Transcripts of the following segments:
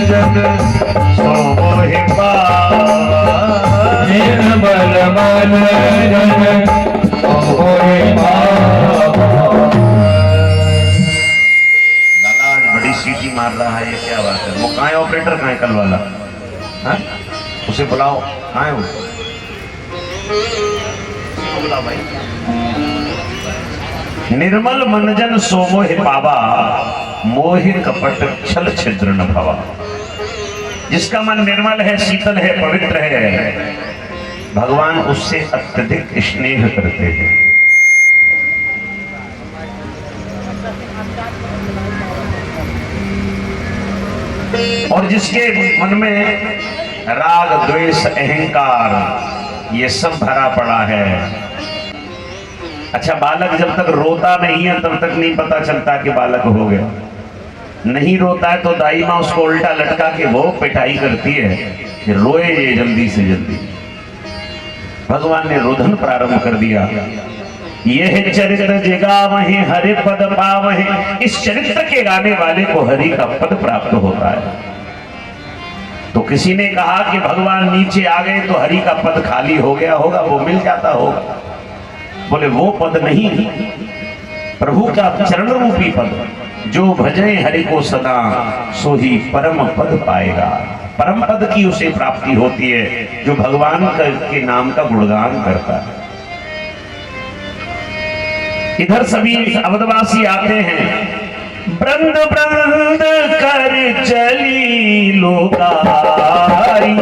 मनोरंजन सो मोहि पावा। निर्मल मनोरंजन सो मोहि पावा। लाला आज बड़ी सीटी मार रहा है, ये क्या बात है? वो कहाँ है ऑपरेटर, कहाँ है कल वाला? हाँ? उसे बुलाओ, कहाँ है वो? उसको बुलाओ भाई। निर्मल मनजन सो मोहि पावा, मोहि कपट छल छिद्र न भवा। जिसका मन निर्मल है, शीतल है, पवित्र है, भगवान उससे अत्यधिक स्नेह करते हैं। और जिसके मन में राग द्वेष अहंकार ये सब भरा पड़ा है। अच्छा, बालक जब तक रोता नहीं है तब तक नहीं पता चलता कि बालक हो गया। नहीं रोता है तो दाई माँ उसको उल्टा लटका के वो पिटाई करती है कि रोए ये जल्दी से जल्दी। भगवान ने रोदन प्रारंभ कर दिया। यह चरित्र जगा वहीं हरि पद पावहि। इस चरित्र के गाने वाले को हरि का पद प्राप्त होता है। तो किसी ने कहा कि भगवान नीचे आ गए तो हरि का पद खाली हो गया होगा, वो मिल जाता होगा। बोले वो पद नहीं, प्रभु का चरण रूपी पद। जो भजे हरि को सदा सो ही परम पद पाएगा। परम पद की उसे प्राप्ति होती है जो भगवान के नाम का गुणगान करता है। इधर सभी अवधवासी आते हैं। वृंद वृंद कर चली लोकाई,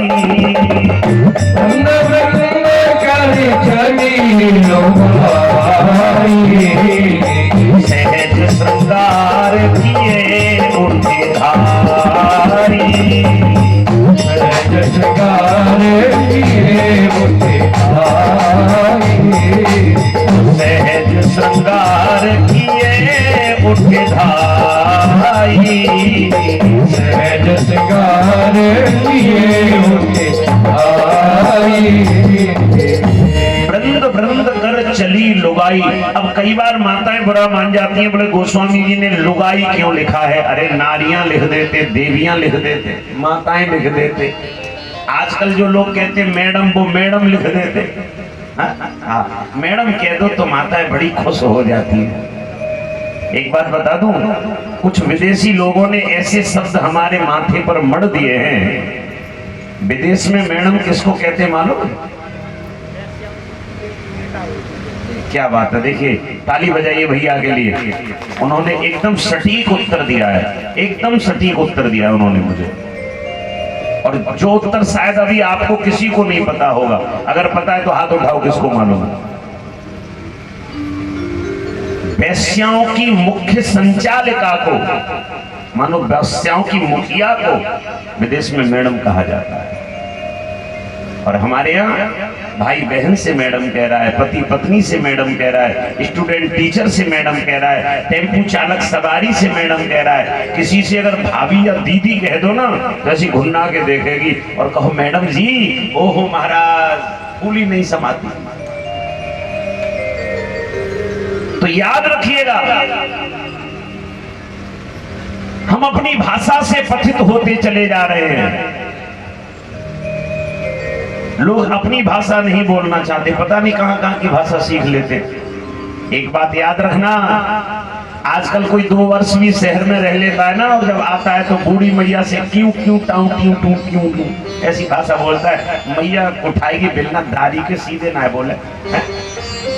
वृंद वृंद कर चली लोकाई। सहज श्रृंगार किए उठे धारी, सहज श्रृंगार किए उठे धारी। सहज श्रृंगार किए उठे धाई, सहज श्रृंगार किए उठे धारी। वृंद वृंद कर चली लुगाई। अब कई बार माताएं बुरा मान जाती हैं, बोले गोस्वामी जी ने लुगाई क्यों लिखा है? अरे नारियां लिख देते, देवियां लिख देते, माताएं लिख देते। आजकल जो लोग कहते मैडम, वो मैडम लिख देते। हाँ, मैडम कह दो तो माताएं बड़ी खुश हो जाती हैं। एक बात बता दूं, कुछ विदेशी लोगों ने ऐसे शब्द हमारे माथे पर मढ़ दिए हैं। विदेश में मैडम किसको कहते मालूम? क्या बात है, देखिए ताली बजाइए भैया के लिए। उन्होंने एकदम सटीक उत्तर दिया है, एकदम सटीक उत्तर दिया उन्होंने मुझे। और जो उत्तर शायद अभी आपको किसी को नहीं पता होगा। अगर पता है तो हाथ उठाओ, किसको मालूम है? वैश्याओं की मुख्य संचालिका को, मानो वैश्याओं की मुखिया को विदेश में मैडम कहा जाता है। और हमारे यहाँ भाई बहन से मैडम कह रहा है, पति पत्नी से मैडम कह रहा है, स्टूडेंट टीचर से मैडम कह रहा है, टेम्पू चालक सवारी से मैडम कह रहा है। किसी से अगर भाभी या दीदी कह दो ना तो ऐसी घुन्ना के देखेगी और कहो मैडम जी, ओहो महाराज, फूली नहीं समाती। तो याद रखिएगा, हम अपनी भाषा से पतित होते चले जा रहे हैं। लोग अपनी भाषा नहीं बोलना चाहते, पता नहीं कहां कहां की भाषा सीख लेते। एक बात याद रखना, आजकल कोई 2 वर्ष भी शहर में रह लेता है ना, और जब आता है तो बूढ़ी मैया से क्यों क्यों टाऊ क्यों टू क्यों क्यों ऐसी भाषा बोलता है। मैया उठाएगी बिलना, दाढ़ी के सीधे ना बोले,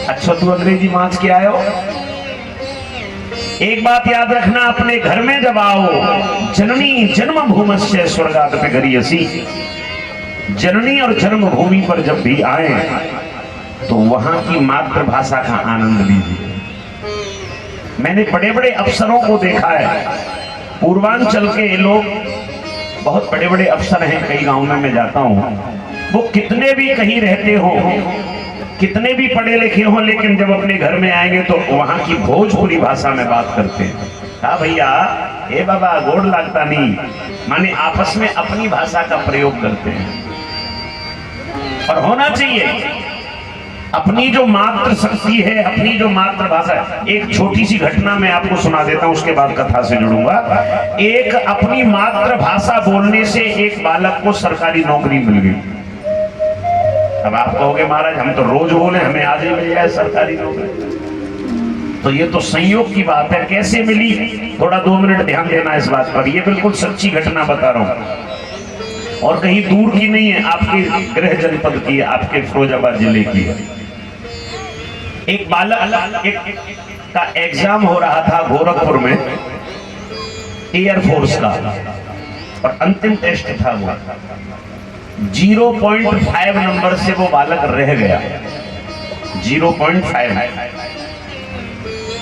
अच्छा तू अंग्रेजी मांझ के आए हो। एक बात याद रखना, अपने घर में जब आओ, जननी जन्म भूमस्य स्वर्गात पे गरियसी। जननी और जन्मभूमि पर जब भी आए तो वहां की मातृभाषा का आनंद लीजिए। मैंने बड़े बड़े अफसरों को देखा है, पूर्वांचल के लोग बहुत बड़े बड़े अफसर हैं। कई गांव में मैं जाता हूं, वो कितने भी कहीं रहते हो, कितने भी पढ़े लिखे हो, लेकिन जब अपने घर में आएंगे तो वहां की भोजपुरी भाषा में बात करते हैं। हाँ भैया, हे बाबा, गोड़ लगता नहीं, माने आपस में अपनी भाषा का प्रयोग करते हैं। और होना चाहिए, अपनी जो मातृ शक्ति है, अपनी जो मातृभाषा है। एक छोटी सी घटना मैं आपको सुना देता हूं, उसके बाद कथा से जुड़ूंगा। एक अपनी मातृभाषा बोलने से एक बालक को सरकारी नौकरी मिल गई। अब आप कहोगे महाराज हम तो रोज बोले, हमें आज ही मिल जाए सरकारी नौकरी। तो ये तो संयोग की बात है। कैसे मिली, थोड़ा 2 मिनट ध्यान देना इस बात पर। ये बिल्कुल सच्ची घटना बता रहा हूं और कहीं दूर की नहीं है, आपके गृह जनपद की है, आपके फिरोजाबाद जिले की है। एक बालक का एग्जाम हो रहा था गोरखपुर में एयरफोर्स का, और अंतिम टेस्ट था वो। 0.5 नंबर से वो बालक रह गया। 0.5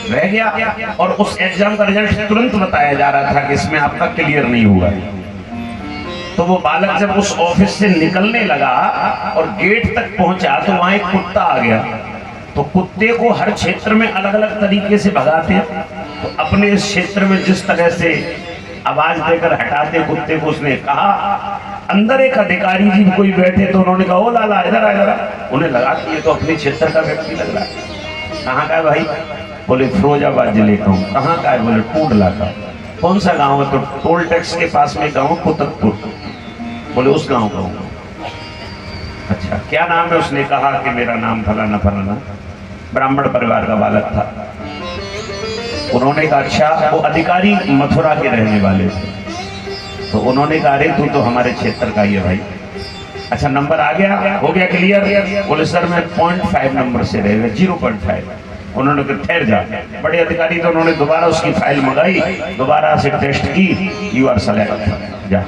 रह गया, और उस एग्जाम का रिजल्ट तुरंत बताया जा रहा था कि इसमें आपका क्लियर नहीं हुआ। तो वो बालक जब उस ऑफिस से निकलने लगा और गेट तक पहुंचा तो वहां एक कुत्ता आ गया। तो कुत्ते को हर क्षेत्र में अलग अलग तरीके से भगाते हैं। तो अपने इस क्षेत्र में जिस तरह से आवाज देकर हटाते कुत्ते को, उसने कहा, अंदर एक अधिकारी जी कोई बैठे, तो उन्होंने कहा, ओ लाला इधर आ इधर आ। उन्हें लगा कि ये तो अपने क्षेत्र का व्यक्ति लग रहा है। कहाँ का है भाई? बोले फिरोजाबाद जिले का हूँ। कहाँ का है? बोले टूडला का। कौन सा गांव है? तो टोल टैक्स के पास में गांव कुतकपुर। बोले उस गांव का हूँ। अच्छा क्या नाम है? उसने कहा कि मेरा नाम फलाना फलाना। ब्राह्मण परिवार का बालक था। उन्होंने कहा अच्छा, वो अधिकारी मथुरा के रहने वाले थे। तो उन्होंने कहा अरे तू तो हमारे क्षेत्र का ही है भाई। अच्छा नंबर आ गया, हो गया क्लियर? बोले सर मैं 0.5 नंबर से रह गया, 0.5। उन्होंने कहा ठहर जा। बड़े अधिकारी तो उन्होंने दोबारा उसकी फाइल मंगाई, दोबारा से टेस्ट की, यू आर सेलेक्ट, जा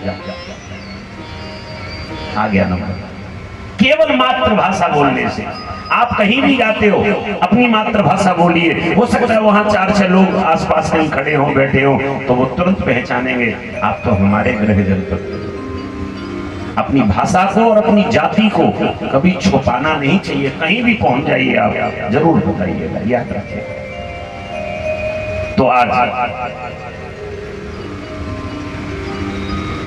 आ गया नंबर। केवल मातृभाषा बोलने से आप कहीं भी जाते हो, अपनी मातृभाषा बोलिए। हो सकता है वहां 4-6 लोग आसपास कहीं खड़े हो, बैठे हो, तो वो तुरंत पहचानेंगे आप तो हमारे गृह जनपद। अपनी भाषा को और अपनी जाति को कभी छुपाना नहीं चाहिए। कहीं भी पहुंच जाइए आप जरूर बताइएगा, याद रखिए। तो आज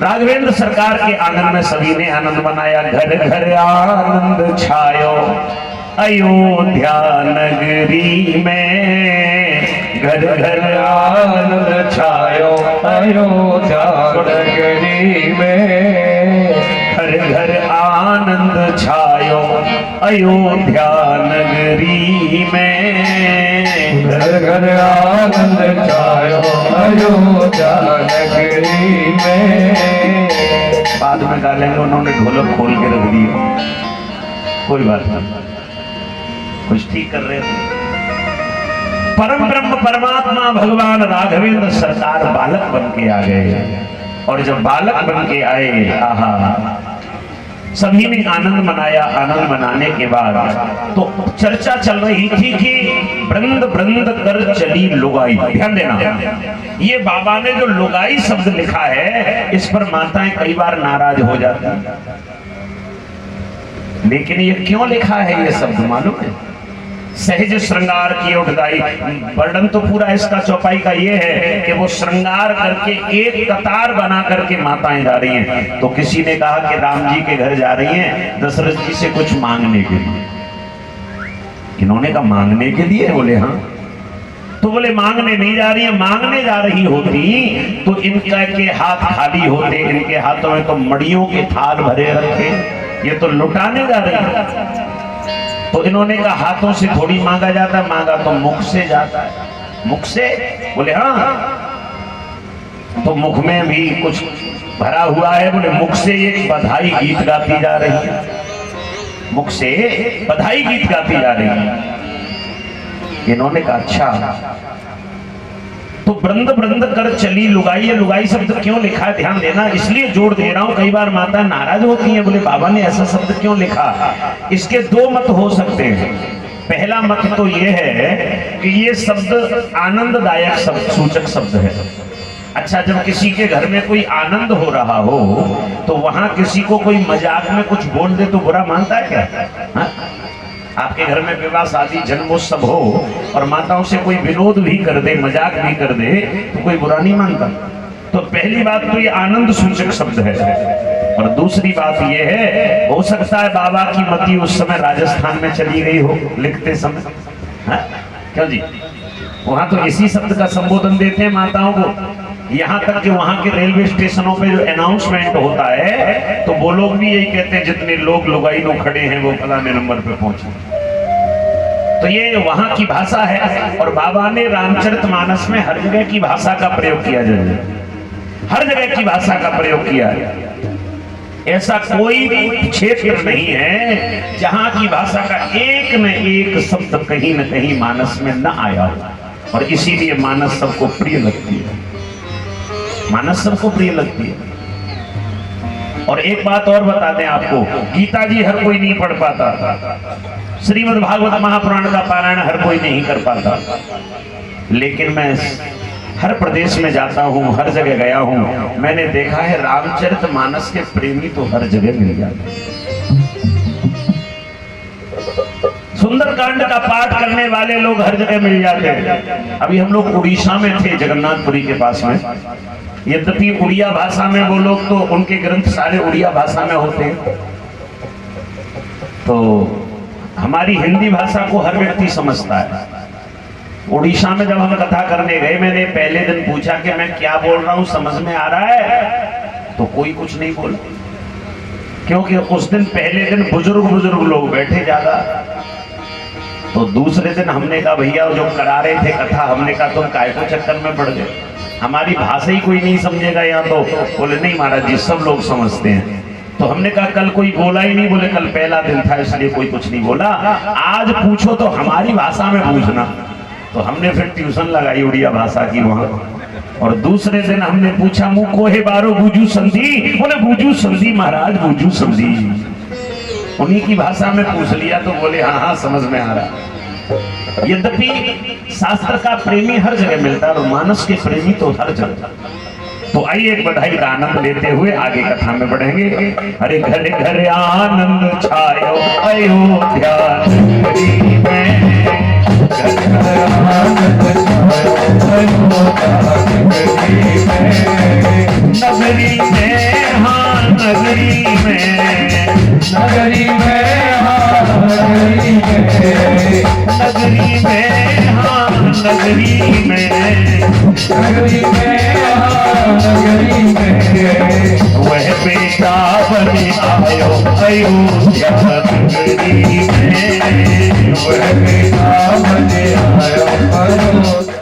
राघवेंद्र सरकार के आंगन में सभी ने आनंद मनाया। घर घर आनंद छायो अयोध्या नगरी में, घर घर आनंद छायो अयोध्या नगरी में, घर घर आनंद छायो अयोध्या नगरी में, घर घर आनंद छायो अयोध्या नगरी में। बाद में डालेंगे, उन्होंने ढोलक खोल के रख दिया, कोई बात नहीं, कुछ ठीक कर रहे थे। परम ब्रह्म परमात्मा भगवान राघवेंद्र सरकार बालक बन के आ गए। और जब बालक बन के आए, आहा, सभी ने आनंद मनाया। आनंद मनाने के बाद तो चर्चा चल रही थी कि वृंद वृंद कर चली लुगाई। ध्यान देना, ये बाबा ने जो लुगाई शब्द लिखा है, इस पर माताएं कई बार नाराज हो जाती हैं। लेकिन ये क्यों लिखा है ये शब्द मालूम है? सहज श्रृंगार की उठदाई। वर्णन तो पूरा इसका चौपाई का ये है कि वो श्रृंगार करके एक कतार बना करके माताएं जा रही हैं। तो किसी ने कहा कि राम जी के घर जा रही हैं दशरथ जी से कुछ मांगने के लिए। इन्होंने कहा मांगने के लिए? बोले हाँ। तो बोले मांगने नहीं जा रही है, मांगने जा रही होती तो इनका के हाथ खाली होते, इनके हाथों में तो मड़ियों के थाल भरे रखे, ये तो लुटाने जा रही है। तो इन्होंने कहा हाथों से थोड़ी मांगा जाता है, मांगा तो मुख से जाता है। मुख से? बोले हाँ। तो मुख में भी कुछ भरा हुआ है। बोले मुख से एक बधाई गीत गाती जा रही है, मुख से बधाई गीत गाती जा रही है। इन्होंने कहा अच्छा, तो वृंद वृंद कर चली लुगाई। ये लुगाई शब्द क्यों लिखा है ध्यान देना, इसलिए जोड़ दे रहा हूं। कई बार माता नाराज होती हैं, बोले बाबा ने ऐसा शब्द क्यों लिखा। इसके 2 मत हो सकते हैं। पहला मत तो ये है कि ये शब्द आनंददायक शब्द सूचक शब्द है। अच्छा, जब किसी के घर में कोई आनंद हो रहा हो तो वहां किसी को कोई मजाक में कुछ बोल दे तो बुरा मानता है क्या? हा? आपके घर में विवाह शादी जन्मोत्सव हो और माताओं से कोई विनोद भी कर दे, मजाक भी कर दे, तो कोई बुरा नहीं मानता। तो पहली बात तो ये आनंद सूचक शब्द है, और दूसरी बात ये है, हो सकता है बाबा की मति उस समय राजस्थान में चली गई हो लिखते समय, हाँ? क्यों जी, वहां तो इसी शब्द का संबोधन देते हैं माताओं को। यहाँ तक कि वहां के रेलवे स्टेशनों पे जो अनाउंसमेंट होता है तो वो लोग भी यही कहते हैं, जितने लोग लुगाई लोग खड़े हैं वो फलाने नंबर पे पहुंचे। तो ये वहां की भाषा है, और बाबा ने रामचरितमानस में हर जगह की भाषा का प्रयोग किया जाए, हर जगह की भाषा का प्रयोग किया है। ऐसा कोई क्षेत्र नहीं है जहां की भाषा का एक न एक शब्द कहीं न कहीं मानस में न आया हो, और इसीलिए मानस सबको प्रिय लगती है, मानस सबको प्रिय लगती है। और एक बात और बता दें आपको, गीता जी हर कोई नहीं पढ़ पाता, श्रीमद् भागवत महापुराण का पारायण हर कोई नहीं कर पाता, लेकिन मैं हर प्रदेश में जाता हूँ, हर जगह गया हूँ, मैंने देखा है रामचरितमानस के प्रेमी तो हर जगह मिल जाते हैं। सुंदरकांड का पाठ करने वाले लोग हर जगह मिल जाते हैं। अभी हम लोग उड़ीसा में थे, जगन्नाथपुरी के पास में। यद्यपि उड़िया भाषा में वो लोग, तो उनके ग्रंथ सारे उड़िया भाषा में होते हैं, तो हमारी हिंदी भाषा को हर व्यक्ति समझता है। उड़ीसा में जब हम कथा करने गए, मैंने पहले दिन पूछा कि मैं क्या बोल रहा हूँ, समझ में आ रहा है? तो कोई कुछ नहीं बोला, क्योंकि उस दिन पहले दिन बुजुर्ग लोग बैठे ज्यादा। तो दूसरे दिन हमने कहा भैया जो करा रहे थे कथा, हमने कहा तुम काय को चक्कर में पड़ गए, हमारी भाषा ही कोई नहीं समझेगा यहाँ। तो बोले नहीं महाराज जी, सब लोग समझते हैं। तो हमने कहा कल कोई बोला ही नहीं, बोले कल पहला दिन था इसलिए कोई कुछ नहीं बोला, आज पूछो तो हमारी भाषा में पूछना। तो हमने फिर ट्यूशन लगाई उड़िया भाषा की वहां, और दूसरे दिन हमने पूछा मुँह कोहे बारो बूझू संधि, बोले बूझू संधि महाराज, बूझू संधि। उन्हीं की भाषा में पूछ लिया तो बोले हाँ हाँ समझ में आ रहा। यद्यपि शास्त्र का प्रेमी हर जगह मिलता है और मानस के प्रेमी तो हर जगह। तो आइए एक बधाई का आनंद लेते हुए आगे कथा में बढ़ेंगे। हरे घरे घरे आनंद छायो अयोध्या नगरी में, नगरी में हाँ नगरी में, नगरी में हाँ नगरी में, नगरी में हाँ नगरी में, नगरी में हाँ नगरी में, वह बेटा बने आयो अयोध्या नगरी में, वह बेटा बने आयो अयोध्या